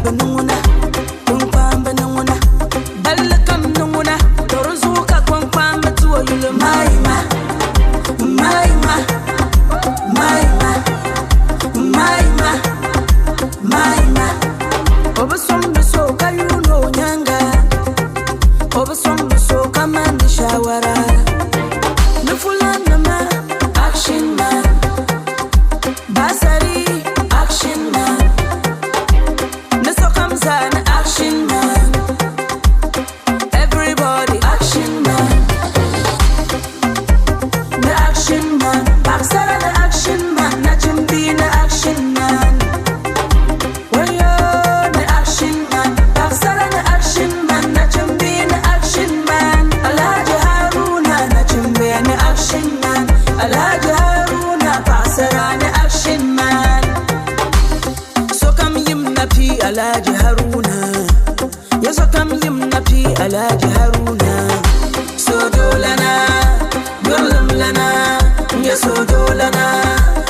benunguna, kumpamba nunguna, balla kam nunguna, toruzuka kumpamba tuwa yule maima, maima, maima, maima, maima. Obasombe so kayuno nyanga, obasombe so kamandi shawara. Nufulana ma, action man, basari, action man. An action man, everybody action man, the action man, Baksara the action man, Najimbi the action man, when you're the action man, Baksara the action man, Najimbi the action man, Alhaji Haruna, Najimbi the action man, Alhaji Haruna, Baksara the action man. So come him napi Alhaji Haruna. Yes, I come him napi Alhaji Haruna. So dolana, dolam lana, yes, so dolana.